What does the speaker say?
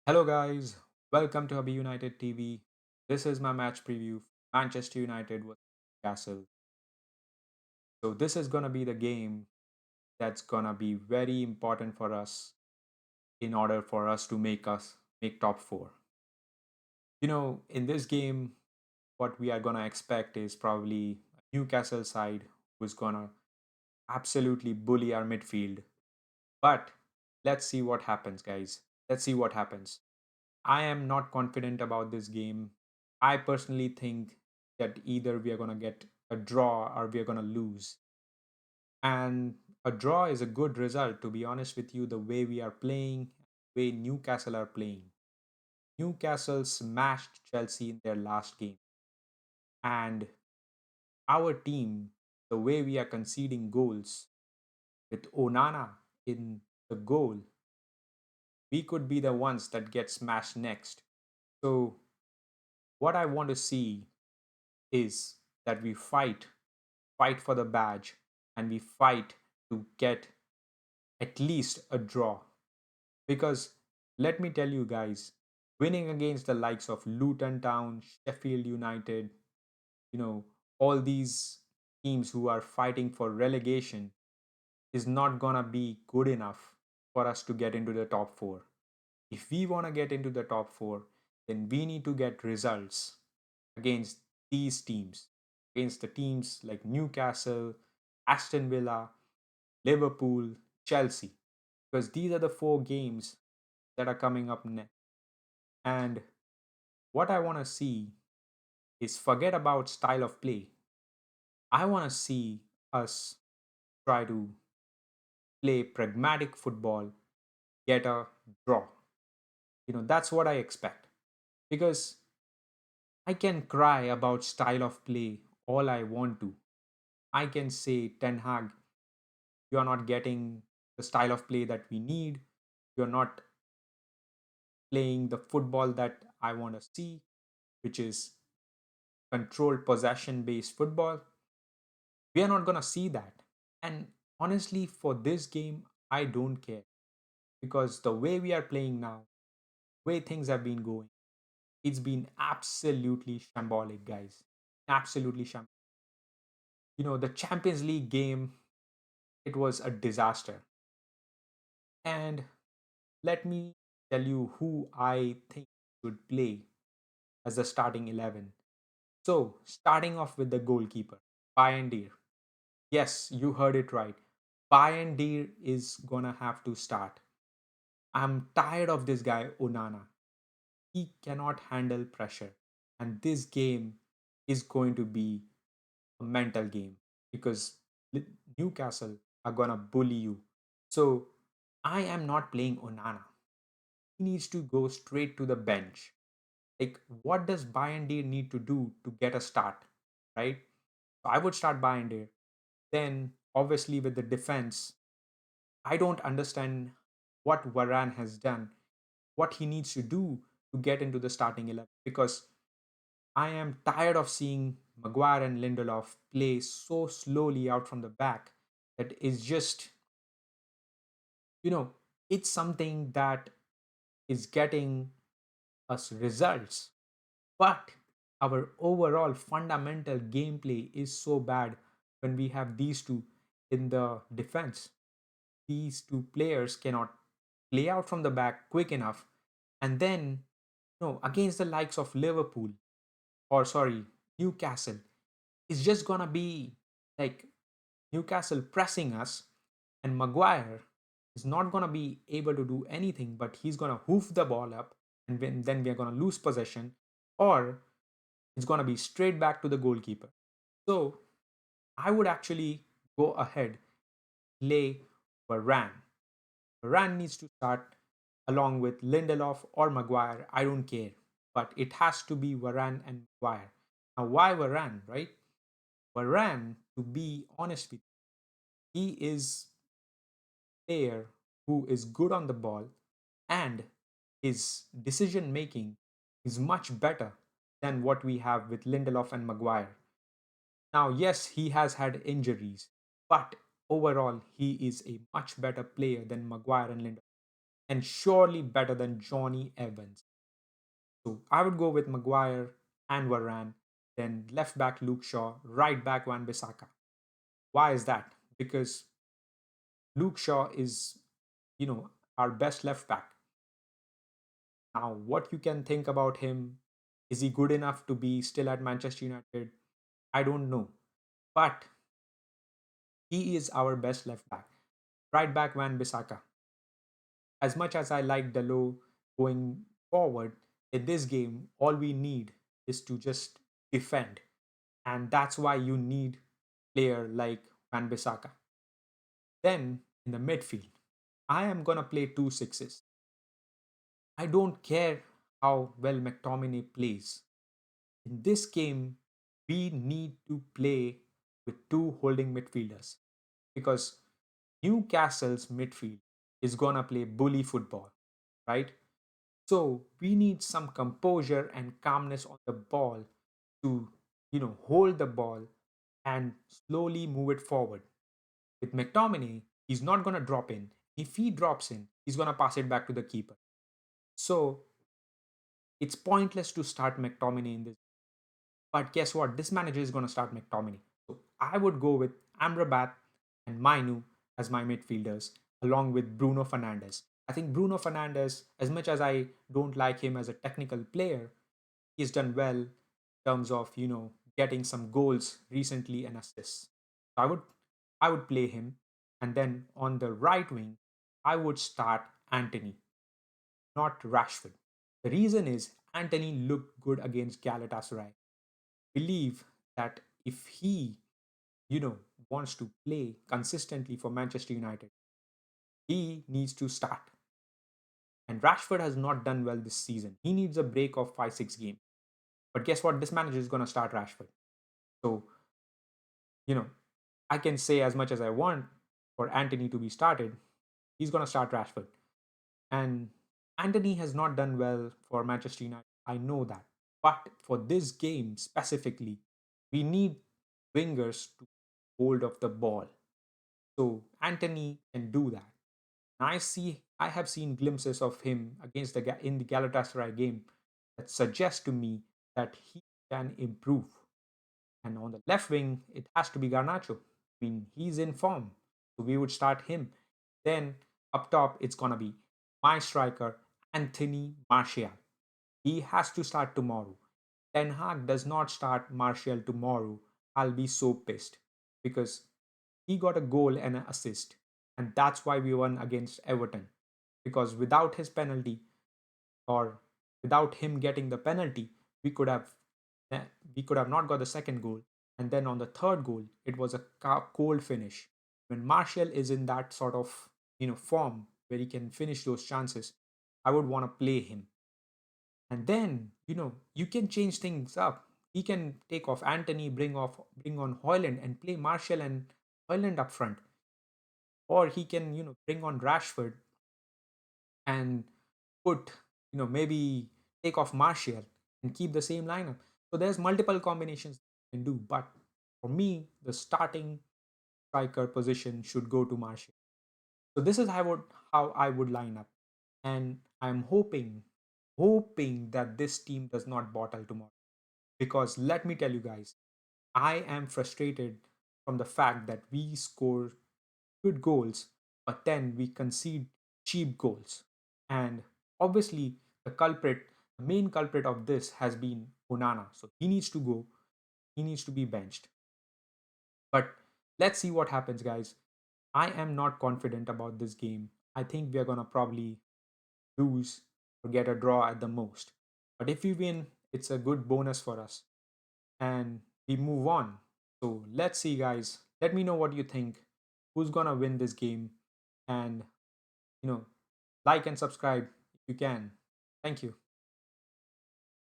Hello, guys. Welcome to Hubby United TV. This is my match preview. Manchester United with Newcastle. So this is gonna be the game that's gonna be very important for us in order for us to make top four. In this game, what we are gonna expect is probably a Newcastle side who's gonna absolutely bully our midfield. But let's see what happens, guys. Let's see what happens. I am not confident about this game. I personally think that either we are going to get a draw or we are going to lose. And a draw is a good result, to be honest with you, the way we are playing, the way Newcastle are playing. Newcastle smashed Chelsea in their last game. And our team, the way we are conceding goals with Onana in the goal, we could be the ones that get smashed next. So, what I want to see is that we fight for the badge, and we fight to get at least a draw. Because let me tell you guys, winning against the likes of Luton Town, Sheffield United, you know, all these teams who are fighting for relegation is not gonna be good enough for us to get into the top four. If we want to get into the top four, then we need to get results against these teams, against the teams like Newcastle, Aston Villa, Liverpool, Chelsea, because these are the four games that are coming up next. And what I want to see is forget about style of play. I want to see us try to play pragmatic football, get a draw. That's what I expect. Because I can cry about style of play all I want to. I can say, Ten Hag, you're not getting the style of play that we need. You're not playing the football that I want to see, which is controlled possession based football. We are not going to see that. And honestly, for this game, I don't care because the way we are playing now, way things have been going, it's been absolutely shambolic, guys. Absolutely shambolic. The Champions League game, it was a disaster. And let me tell you who I think should play as the starting 11. So, starting off with the goalkeeper, Bayern. Yes, you heard it right. Bayern is gonna have to start. I'm tired of this guy, Onana. He cannot handle pressure. And this game is going to be a mental game because Newcastle are gonna bully you. So, I am not playing Onana. He needs to go straight to the bench. Like, what does Bayern need to do to get a start, right? So I would start Bayern. Then, obviously, with the defense, I don't understand what Varane has done, what he needs to do to get into the starting 11, because I am tired of seeing Maguire and Lindelof play so slowly out from the back that is just, you know, it's something that is getting us results. But our overall fundamental gameplay is so bad when we have these two in the defense. These two players cannot play out from the back quick enough. And then, against the likes of Liverpool, or sorry, Newcastle, it's just gonna be like Newcastle pressing us, and Maguire is not gonna be able to do anything, but he's gonna hoof the ball up, and then we are gonna lose possession, or it's gonna be straight back to the goalkeeper. So I would actually go ahead, play Varane. Varane needs to start along with Lindelof or Maguire. I don't care. But it has to be Varane and Maguire. Now, why Varane, right? Varane, to be honest with you, he is a player who is good on the ball, and his decision making is much better than what we have with Lindelof and Maguire. Now, yes, he has had injuries, but overall, he is a much better player than Maguire and Lindelof. and surely better than Johnny Evans. So I would go with Maguire and Varane, then left back Luke Shaw, right back Wan Bissaka. Why is that? Because Luke Shaw is, our best left back. Now, what you can think about him, is he good enough to be still at Manchester United? I don't know. But he is our best left back. Right back Van Bissaka. As much as I like Delo going forward, in this game, all we need is to just defend. And that's why you need player like Van Bissaka. Then in the midfield, I am gonna play two sixes. I don't care how well McTominay plays. In this game, we need to play with two holding midfielders because Newcastle's midfield is gonna play bully football, right? So we need some composure and calmness on the ball to, hold the ball and slowly move it forward. With McTominay, he's not gonna drop in. If he drops in, he's gonna pass it back to the keeper. So it's pointless to start McTominay in this. But guess what? This manager is gonna start McTominay. So I would go with Amrabat and Mainu as my midfielders, along with Bruno Fernandes. I think Bruno Fernandes, as much as I don't like him as a technical player, he's done well in terms of getting some goals recently and assists. So I would play him, and then on the right wing, I would start Anthony, not Rashford. The reason is Anthony looked good against Galatasaray. Believe that if he you know wants to play consistently for Manchester United, he needs to start. And Rashford has not done well this season. He needs a break of 5 6 games. But guess what? This manager is going to start Rashford. So, you know, I can say as much as I want for Anthony to be started. He's going to start Rashford. And Anthony has not done well for Manchester United. I know that. But for this game specifically, we need wingers to hold of the ball. So Anthony can do that. I have seen glimpses of him against in the Galatasaray game that suggest to me that he can improve. And on the left wing, it has to be Garnacho. I mean, he's in form, so we would start him. Then up top, it's gonna be my striker, Anthony Martial. He has to start tomorrow. Ten Hag does not start Martial tomorrow. I'll be so pissed because he got a goal and an assist, and that's why we won against Everton. Because without his penalty, or without him getting the penalty, we could have eh, we could have not got the second goal. And then on the third goal, it was a cold finish. When Martial is in that sort of form where he can finish those chances, I would want to play him. And then you can change things up. He can take off Anthony, bring on Hoyland, and play Martial and Hoyland up front, or he can bring on Rashford and put maybe take off Martial and keep the same lineup. So there's multiple combinations you can do, but for me, the starting striker position should go to Martial. So this is how I would line up, and I'm hoping that this team does not bottle tomorrow. Because let me tell you guys, I am frustrated from the fact that we score good goals, but then we concede cheap goals. And obviously, the main culprit of this has been Onana. So he needs to go, he needs to be benched. But let's see what happens, guys. I am not confident about this game. I think we are going to probably lose or get a draw at the most. But if we win, it's a good bonus for us and we move on. So let's see, guys. Let me know what you think. Who's gonna win this game? And you know, like and subscribe if you can. Thank you.